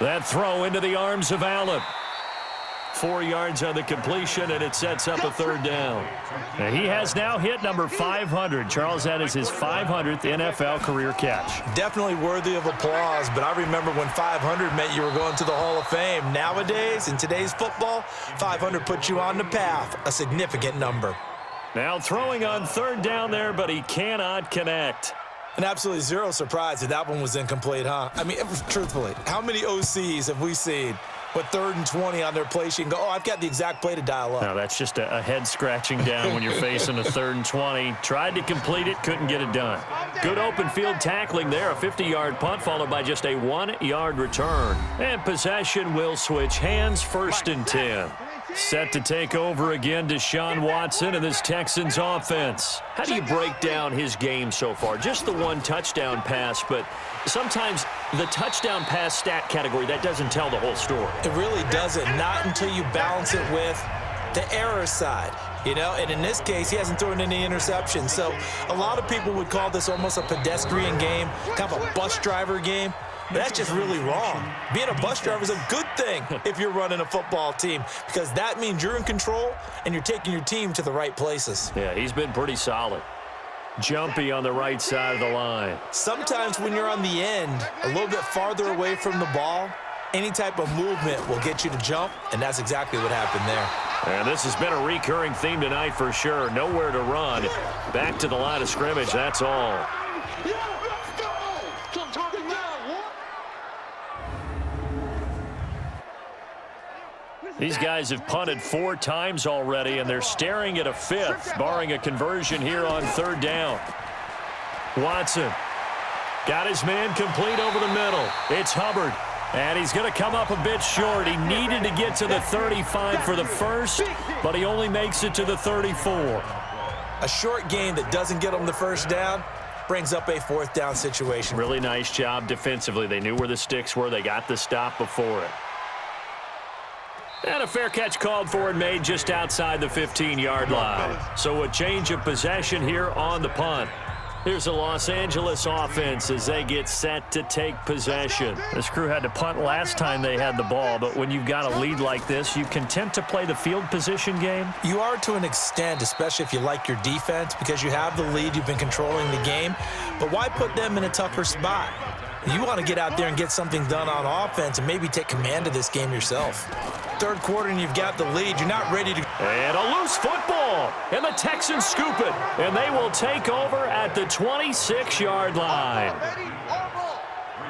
That throw into the arms of Allen. 4 yards on the completion, and it sets up a 3rd down. Now, he has now hit number 500. Charles, that is his 500th NFL career catch. Definitely worthy of applause, but I remember when 500 meant you were going to the Hall of Fame. Nowadays, in today's football, 500 puts you on the path, a significant number. Now throwing on 3rd down there, but he cannot connect. And absolutely zero surprise that one was incomplete, huh? I mean, truthfully, how many OCs have we seen with 3rd and 20 on their play sheet and go, oh, I've got the exact play to dial up? No, that's just a head scratching down when you're facing a 3rd and 20. Tried to complete it, couldn't get it done. Good open field tackling there, a 50-yard punt followed by just a 1-yard return. And possession will switch hands, 1st and 10. Set to take over again, Deshaun Watson and this Texans offense. How do you break down his game so far? Just the 1 touchdown pass, but sometimes the touchdown pass stat category, that doesn't tell the whole story. It really doesn't, not until you balance it with the error side. You know, and in this case, he hasn't thrown any interceptions. So a lot of people would call this almost a pedestrian game, kind of a bus driver game. But that's just really wrong. Being a bus driver is a good thing if you're running a football team, because that means you're in control and you're taking your team to the right places. Yeah, he's been pretty solid. Jumpy on the right side of the line. Sometimes when you're on the end, a little bit farther away from the ball, any type of movement will get you to jump, and that's exactly what happened there. And this has been a recurring theme tonight for sure. Nowhere to run. Back to the line of scrimmage, that's all. These guys have punted 4 times already, and they're staring at a 5th, barring a conversion here on 3rd down. Watson got his man complete over the middle. It's Hubbard, and he's going to come up a bit short. He needed to get to the 35 for the first, but he only makes it to the 34. A short game that doesn't get him the 1st down brings up a 4th down situation. Really nice job defensively. They knew where the sticks were. They got the stop before it. And a fair catch called for and made just outside the 15-yard line. So a change of possession here on the punt. Here's the Los Angeles offense as they get set to take possession. This crew had to punt last time they had the ball, but when you've got a lead like this, you content to play the field position game? You are to an extent, especially if you like your defense, because you have the lead, you've been controlling the game. But why put them in a tougher spot? You want to get out there and get something done on offense and maybe take command of this game yourself. 3rd quarter and you've got the lead. You're not ready to... And a loose football. And the Texans scoop it. And they will take over at the 26-yard line.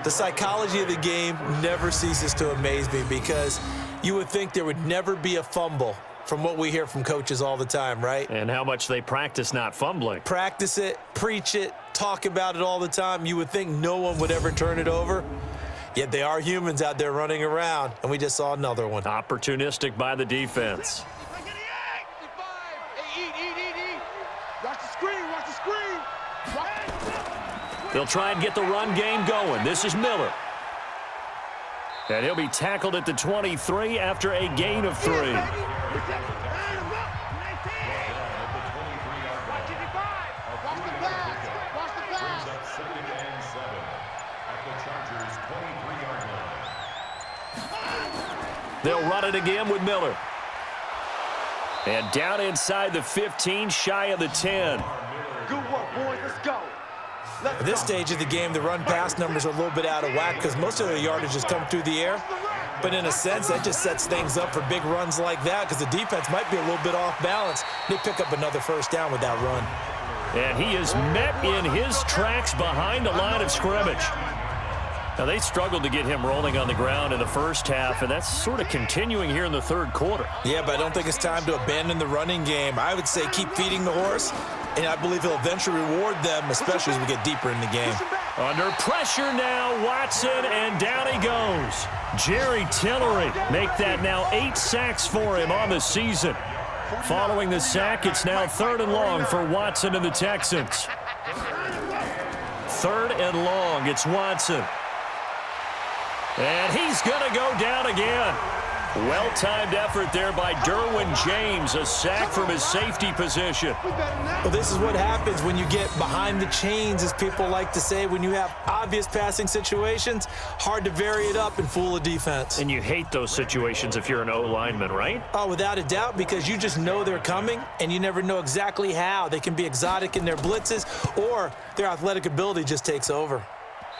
The psychology of the game never ceases to amaze me, because you would think there would never be a fumble from what we hear from coaches all the time, right? And how much they practice not fumbling. Practice it, preach it, talk about it all the time. You would think no one would ever turn it over. Yet they are humans out there running around, and we just saw another one. Opportunistic by the defense. Watch the screen, watch the screen. They'll try and get the run game going. This is Miller. And he'll be tackled at the 23 after a gain of 3. They'll run it again with Miller. And down inside the 15, shy of the 10. Good work, boys. Let's go. At this stage of the game, the run-pass numbers are a little bit out of whack because most of the yardage has come through the air. But in a sense, that just sets things up for big runs like that because the defense might be a little bit off balance. They pick up another first down with that run. And he is met in his tracks behind the line of scrimmage. Now, they struggled to get him rolling on the ground in the first half, and that's sort of continuing here in the third quarter. Yeah, but I don't think it's time to abandon the running game. I would say keep feeding the horse, and I believe he'll eventually reward them, especially as we get deeper in the game. Under pressure now, Watson, and down he goes. Jerry Tillery make that now 8 sacks for him on the season. Following the sack, it's now 3rd and long for Watson and the Texans. 3rd and long, it's Watson. And he's going to go down again. Well-timed effort there by Derwin James, a sack from his safety position. Well, this is what happens when you get behind the chains, as people like to say. When you have obvious passing situations, hard to vary it up and fool a defense. And you hate those situations if you're an O-lineman, right? Oh, without a doubt, because you just know they're coming, and you never know exactly how. They can be exotic in their blitzes, or their athletic ability just takes over.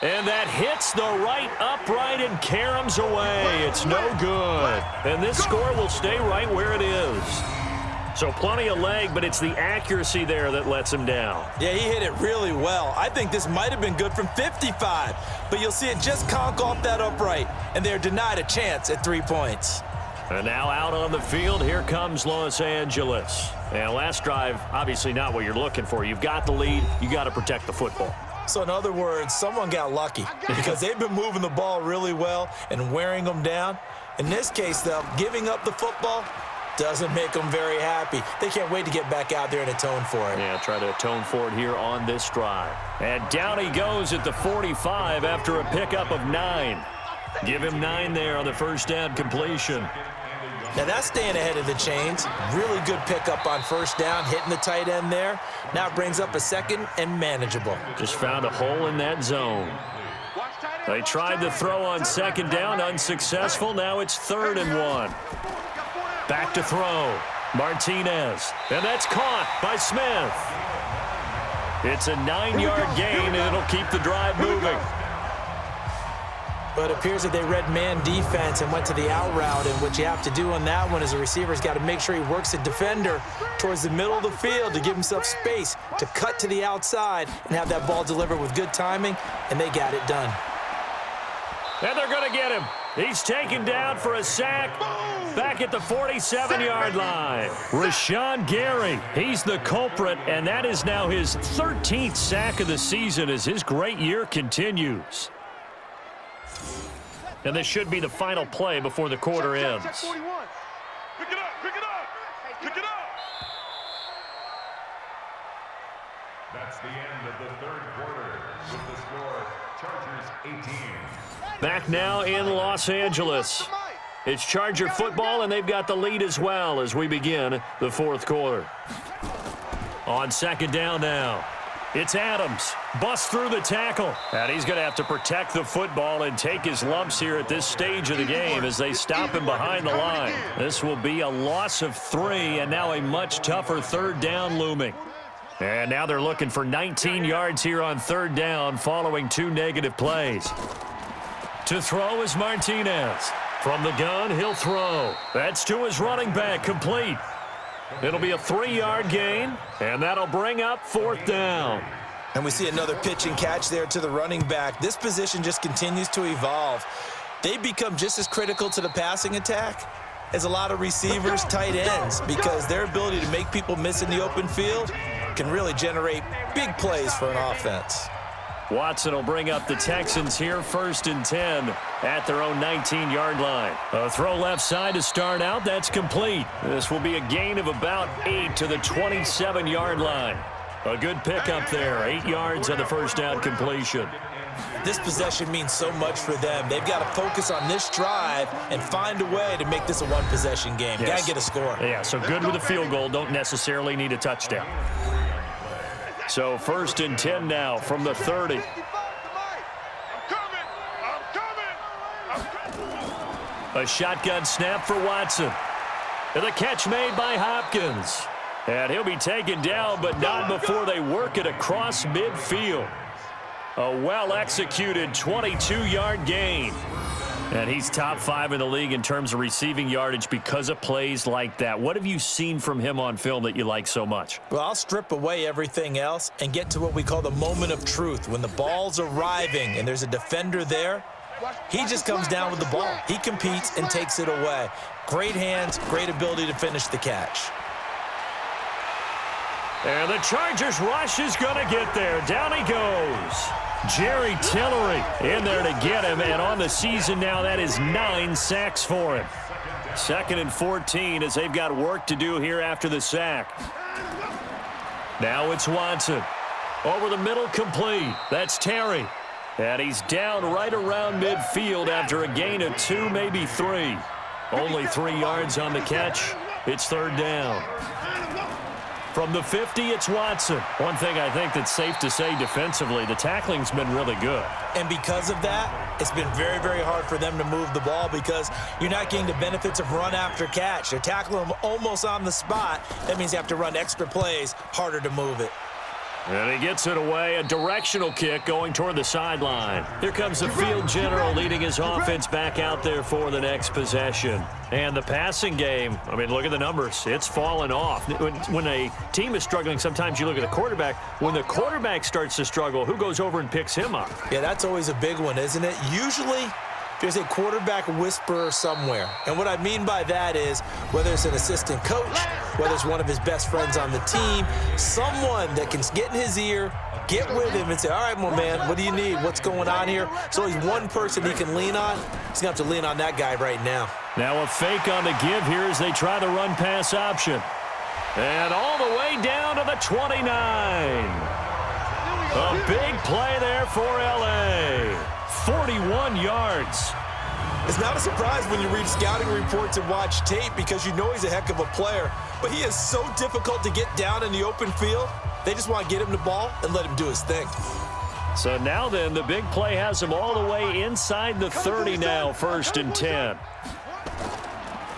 And that hits the right upright and caroms away. It's no good. And this score will stay right where it is. So plenty of leg, but it's the accuracy there that lets him down. Yeah, he hit it really well. I think this might have been good from 55, but you'll see it just conk off that upright, and they're denied a chance at 3 points. And now out on the field, here comes Los Angeles. And last drive, obviously not what you're looking for. You've got the lead. You got to protect the football. So in other words, someone got lucky because they've been moving the ball really well and wearing them down. In this case, though, giving up the football doesn't make them very happy. They can't wait to get back out there and atone for it. Yeah, try to atone for it here on this drive. And down he goes at the 45 after a pickup of 9. Give him 9 there on the first down completion. Now that's staying ahead of the chains. Really good pickup on first down, hitting the tight end there. Now it brings up a second and manageable. Just found a hole in that zone. They tried to throw on second down, unsuccessful. Now it's 3rd and 1. Back to throw. Martinez. And that's caught by Smith. It's a 9-yard gain, and it'll keep the drive moving. But it appears that they read man defense and went to the out route, and what you have to do on that one is the receiver's got to make sure he works the defender towards the middle of the field to give himself space to cut to the outside and have that ball delivered with good timing, and they got it done. And they're going to get him. He's taken down for a sack back at the 47-yard line. Rashawn Gary, he's the culprit, and that is now his 13th sack of the season as his great year continues. And this should be the final play before the quarter ends. Pick it up, pick it up, pick it up. That's the end of the third quarter with the score Chargers 18. Back now in Los Angeles. It's Charger football, and they've got the lead as well as we begin the fourth quarter. On second down now. It's Adams. Busts through the tackle. And he's going to have to protect the football and take his lumps here at this stage of the game as they stop him behind the line. This will be a loss of 3, and now a much tougher 3rd down looming. And now they're looking for 19 yards here on 3rd down following 2 negative plays. To throw is Martinez. From the gun, he'll throw. That's to his running back, complete. It'll be a 3-yard gain, and that'll bring up 4th down. And we see another pitch and catch there to the running back. This position just continues to evolve. They become just as critical to the passing attack as a lot of receivers, tight ends, because their ability to make people miss in the open field can really generate big plays for an offense. Watson will bring up the Texans here, 1st and 10 at their own 19-yard line. A throw left side to start out. That's complete. This will be a gain of about 8 to the 27-yard line. A good pickup there, 8 yards on the first down completion. This possession means so much for them. They've got to focus on this drive and find a way to make this a one-possession game. Yes. Got to get a score. Yeah, so good with a field goal. Don't necessarily need a touchdown. So 1st and 10 now from the 30. A shotgun snap for Watson. And the catch made by Hopkins. And he'll be taken down, but not before they work it across midfield. A well-executed 22-yard gain. And he's top 5 in the league in terms of receiving yardage because of plays like that. What have you seen from him on film that you like so much? Well, I'll strip away everything else and get to what we call the moment of truth. When the ball's arriving and there's a defender there, he just comes down with the ball. He competes and takes it away. Great hands, great ability to finish the catch. And the Chargers rush is going to get there. Down he goes. Jerry Tillery in there to get him. And on the season now, that is 9 sacks for him. 2nd and 14 as they've got work to do here after the sack. Now it's Watson. Over the middle, complete. That's Terry. And he's down right around midfield after a gain of 2, maybe 3. Only 3 yards on the catch. It's 3rd down. From the 50, it's Watson. One thing I think that's safe to say defensively, the tackling's been really good. And because of that, it's been very, very hard for them to move the ball because you're not getting the benefits of run after catch. They're tackling them almost on the spot. That means you have to run extra plays, harder to move it. And he gets it away, a directional kick going toward the sideline. Here comes the field general leading his offense back out there for the next possession. And the passing game, I mean, look at the numbers. It's fallen off. When a team is struggling, sometimes you look at the quarterback. When the quarterback starts to struggle, who goes over and picks him up? Yeah, that's always a big one, isn't it? Usually, there's a quarterback whisperer somewhere. And what I mean by that is whether it's an assistant coach, whether it's one of his best friends on the team, someone that can get in his ear, get with him and say, all right, my man, what do you need? What's going on here? So he's one person he can lean on. He's going to have to lean on that guy right now. Now a fake on the give here as they try the run-pass option. And all the way down to the 29. A big play there for L.A. 41 yards. It's not a surprise when you read scouting reports and watch tape because you know he's a heck of a player, but he is so difficult to get down in the open field. They just want to get him the ball and let him do his thing. So now then, the big play has him all the way inside the 30 now, 1st and 10.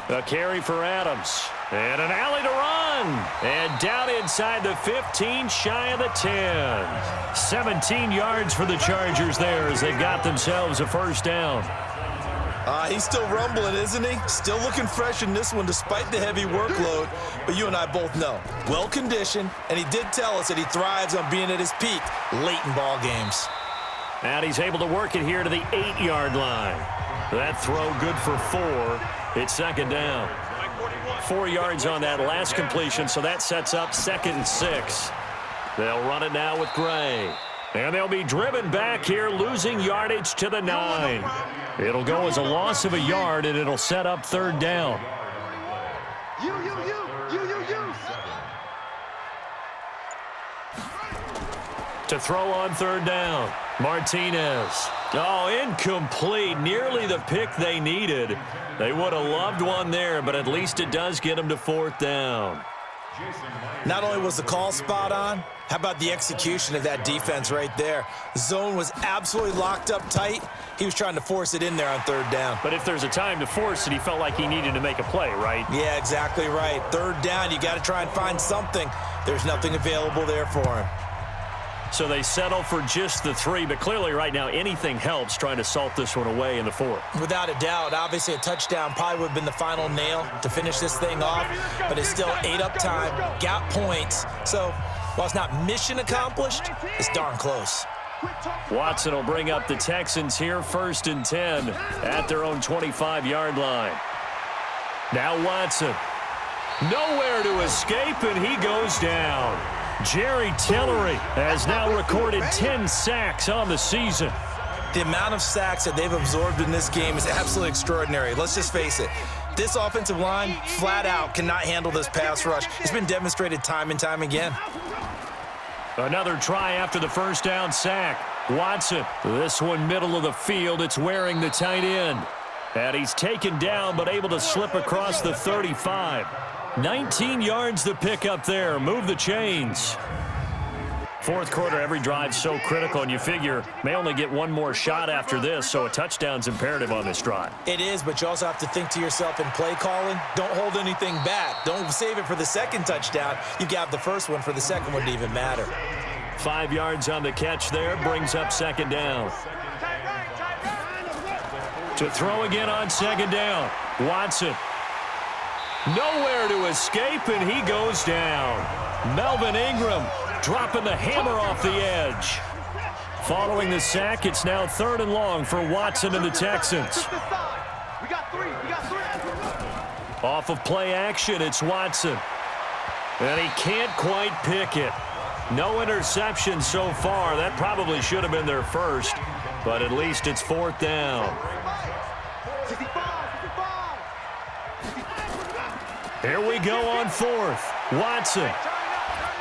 A carry for Adams. And an alley to run. And down inside the 15, shy of the 10. 17 yards for the Chargers there as they've got themselves a 1st down. He's still rumbling, isn't he? Still looking fresh in this one despite the heavy workload. But you and I both know, well-conditioned, and he did tell us that he thrives on being at his peak late in ball games. And he's able to work it here to the 8-yard line. That throw good for 4. It's 2nd down. 4 yards on that last completion, so that sets up 2nd and 6. They'll run it now with Gray. And they'll be driven back here, losing yardage to the 9. It'll go as a loss of a yard, and it'll set up 3rd down. You. To throw on 3rd down, Martinez. Oh, incomplete. Nearly the pick they needed. They would have loved one there, but at least it does get them to 4th down. Not only was the call spot on, how about the execution of that defense right there? Zone was absolutely locked up tight. He was trying to force it in there on 3rd down. But if there's a time to force it, he felt like he needed to make a play, right? Yeah, exactly right. 3rd down, you got to try and find something. There's nothing available there for him. So they settle for just the 3, but clearly right now anything helps trying to salt this one away in the 4th. Without a doubt, obviously a touchdown probably would have been the final nail to finish this thing off, but it's still ate up time, got points. So while it's not mission accomplished, it's darn close. Watson will bring up the Texans here, 1st and 10 at their own 25-yard line. Now Watson. Nowhere to escape, and he goes down. Jerry Tillery has now recorded 10 sacks on the season. The amount of sacks that they've absorbed in this game is absolutely extraordinary. Let's just face it. This offensive line, flat out, cannot handle this pass rush. It's been demonstrated time and time again. Another try after the 1st down sack. Watson, this one middle of the field. It's wearing the tight end. And he's taken down but able to slip across the 35. 19 yards to pick up there. Move the chains. Fourth quarter, every drive's so critical, and you figure may only get one more shot after this, so a touchdown's imperative on this drive. It is, but you also have to think to yourself in play calling, don't hold anything back. Don't save it for the second touchdown. You got the first one for the second one to even matter. 5 yards on the catch there, brings up second down. To throw again on second down, Watson. Nowhere to escape, and he goes down. Melvin Ingram dropping the hammer off the edge. Following the sack, it's now 3rd and long for Watson and the Texans. Off of play action, it's Watson. And he can't quite pick it. No interception so far. That probably should have been their first, but at least it's 4th down. Here we go on 4th. Watson.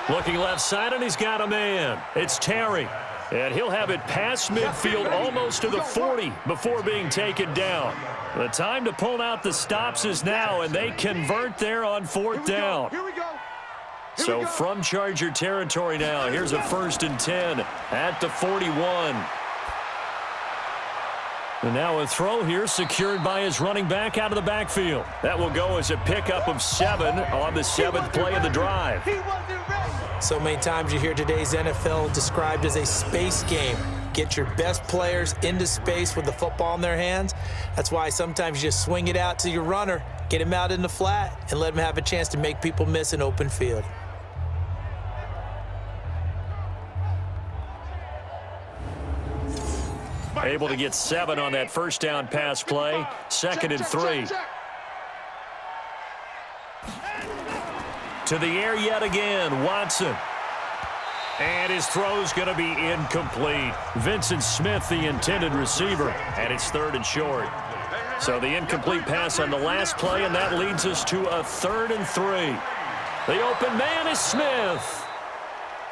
Looking left side, and he's got a man. It's Terry. And he'll have it past midfield almost to the 40 before being taken down. The time to pull out the stops is now, and they convert there on 4th down. So from Charger territory now, here's a 1st and 10 at the 41. And now a throw here secured by his running back out of the backfield. That will go as a pickup of 7 on the 7th play of the drive. So many times you hear today's NFL described as a space game. Get your best players into space with the football in their hands. That's why sometimes you just swing it out to your runner, get him out in the flat, and let him have a chance to make people miss an open field. Able to get 7 on that first down pass play. 2nd and 3. To the air yet again, Watson. And his throw's going to be incomplete. Vincent Smith, the intended receiver, and it's 3rd and short. So the incomplete pass on the last play, and that leads us to a 3rd and 3. The open man is Smith.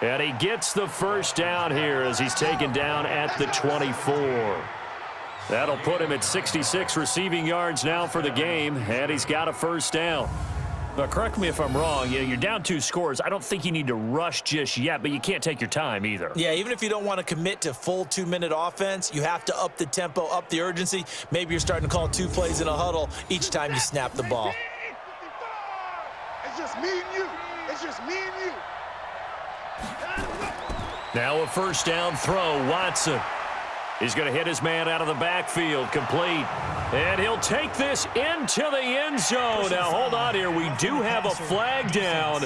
And he gets the first down here as he's taken down at the 24. That'll put him at 66 receiving yards now for the game, and he's got a first down. But correct me if I'm wrong, you're down 2 scores. I don't think you need to rush just yet, but you can't take your time either. Yeah, even if you don't want to commit to full 2-minute offense, you have to up the tempo, up the urgency. Maybe you're starting to call 2 plays in a huddle each time you snap the ball. It's just me and you. It's just me and you. Now a first down throw, Watson. He's going to hit his man out of the backfield, complete. And he'll take this into the end zone. Now hold on here, we do have a flag down.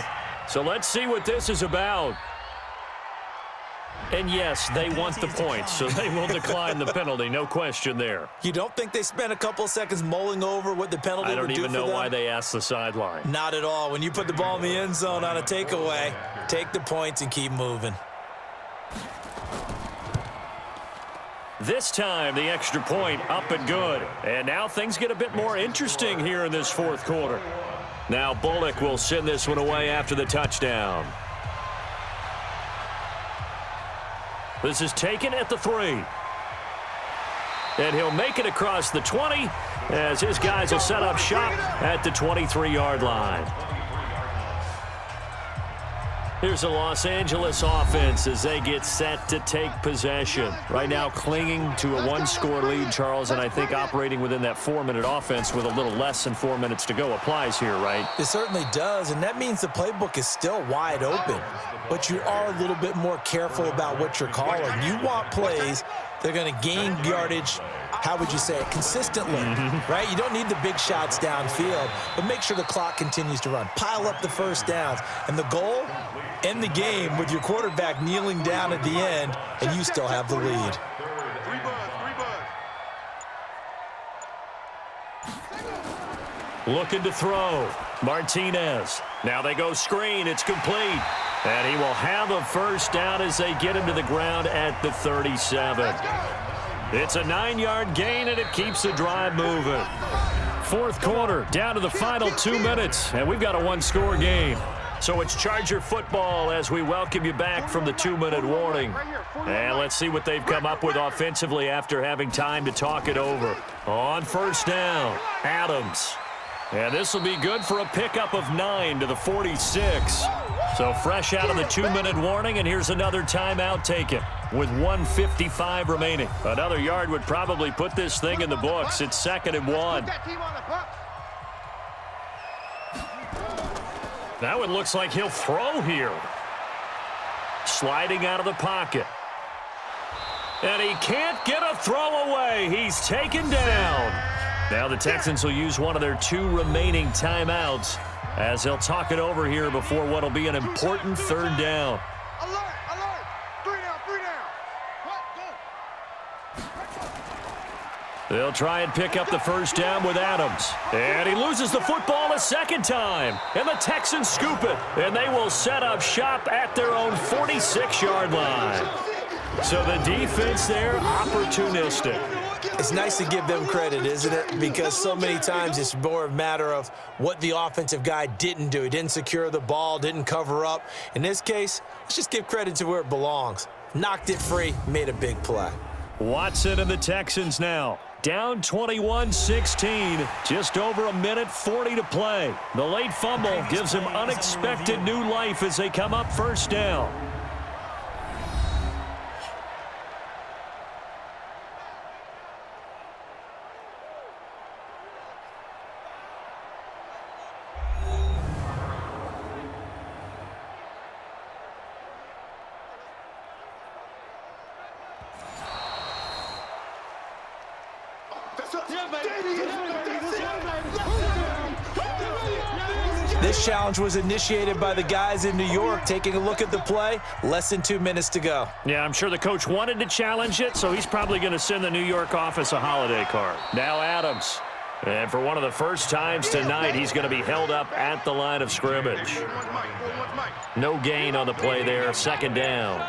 So let's see what this is about. And yes, they want the points, so they will decline the penalty, no question there. You don't think they spent a couple seconds mulling over what the penalty would do for them? I don't even know why they asked the sideline. Not at all. When you put the ball in the end zone on a takeaway, take the points and keep moving. This time, the extra point up and good. And now things get a bit more interesting here in this 4th quarter. Now Bullock will send this one away after the touchdown. This is taken at the 3. And he'll make it across the 20 as his guys will set up shop at the 23-yard line. Here's the Los Angeles offense as they get set to take possession. Right now clinging to a 1-score lead, Charles, and I think operating within that 4-minute offense with a little less than 4 minutes to go applies here, right? It certainly does, and that means the playbook is still wide open. But you are a little bit more careful about what you're calling. You want plays that are going to gain yardage, how would you say it, consistently, right? You don't need the big shots downfield, but make sure the clock continues to run. Pile up the first downs. And the goal, end the game with your quarterback kneeling down at the end, and you still have the lead. Looking to throw. Martinez. Now they go screen. It's complete. And he will have a first down as they get him to the ground at the 37. It's a 9-yard gain, and it keeps the drive moving. 4th quarter, down to the final 2 minutes, and we've got a 1-score game. So it's Charger football as we welcome you back from the 2-minute warning. And let's see what they've come up with offensively after having time to talk it over. On first down, Adams. And this will be good for a pickup of 9 to the 46. So fresh out of the 2-minute warning, and here's another timeout taken with 1:55 remaining. Another yard would probably put this thing in the books. It's 2nd and 1. Now it looks like he'll throw here. Sliding out of the pocket. And he can't get a throw away. He's taken down. Now the Texans will use one of their 2 remaining timeouts as they'll talk it over here before what will be an important 3rd down. Alert, alert. 3 down, 3 down. They'll try and pick up the 1st down with Adams. And he loses the football a 2nd time. And the Texans scoop it. And they will set up shop at their own 46-yard line. So the defense there, opportunistic. It's nice to give them credit, isn't it? Because so many times it's more a matter of what the offensive guy didn't do. He didn't secure the ball, didn't cover up. In this case, let's just give credit to where it belongs. Knocked it free, made a big play. Watson and the Texans now. Down 21-16, just over 1:40 to play. The late fumble gives them unexpected new life as they come up 1st down. This challenge was initiated by the guys in New York. Taking a look at the play, less than 2 minutes to go. Yeah, I'm sure the coach wanted to challenge it, so he's probably going to send the New York office a holiday card. Now Adams. And for one of the first times tonight, he's going to be held up at the line of scrimmage. No gain on the play there, 2nd down.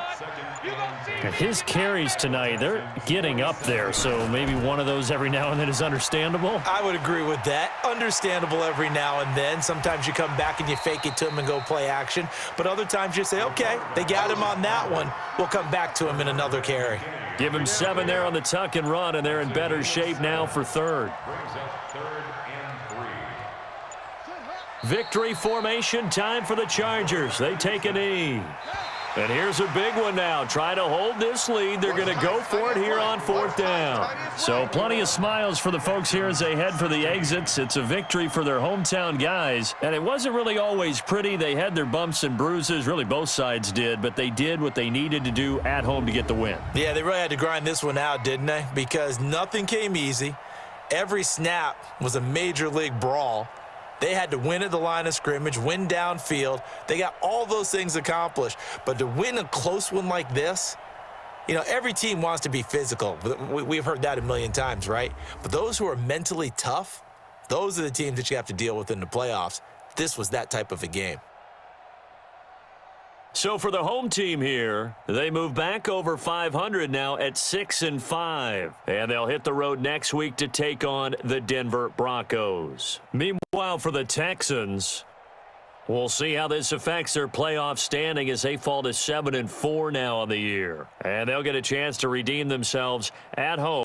His carries tonight, they're getting up there, so maybe one of those every now and then is understandable. I would agree with that. Understandable every now and then. Sometimes you come back and you fake it to him and go play action. But other times you say, okay, they got him on that one. We'll come back to him in another carry. Give him 7 there on the tuck and run, and they're in better shape now for 3rd. Victory formation time for the Chargers. They take a knee. And here's a big one now. Trying to hold this lead. They're going to go for it here on 4th down. So plenty of smiles for the folks here as they head for the exits. It's a victory for their hometown guys. And it wasn't really always pretty. They had their bumps and bruises. Really, both sides did. But they did what they needed to do at home to get the win. Yeah, they really had to grind this one out, didn't they? Because nothing came easy. Every snap was a major league brawl. They had to win at the line of scrimmage, win downfield. They got all those things accomplished. But to win a close one like this, you know, every team wants to be physical. We've heard that a million times, right? But those who are mentally tough, those are the teams that you have to deal with in the playoffs. This was that type of a game. So for the home team here, they move back over 500 now at 6-5. And they'll hit the road next week to take on the Denver Broncos. Meanwhile, for the Texans, we'll see how this affects their playoff standing as they fall to 7-4 now on the year. And they'll get a chance to redeem themselves at home.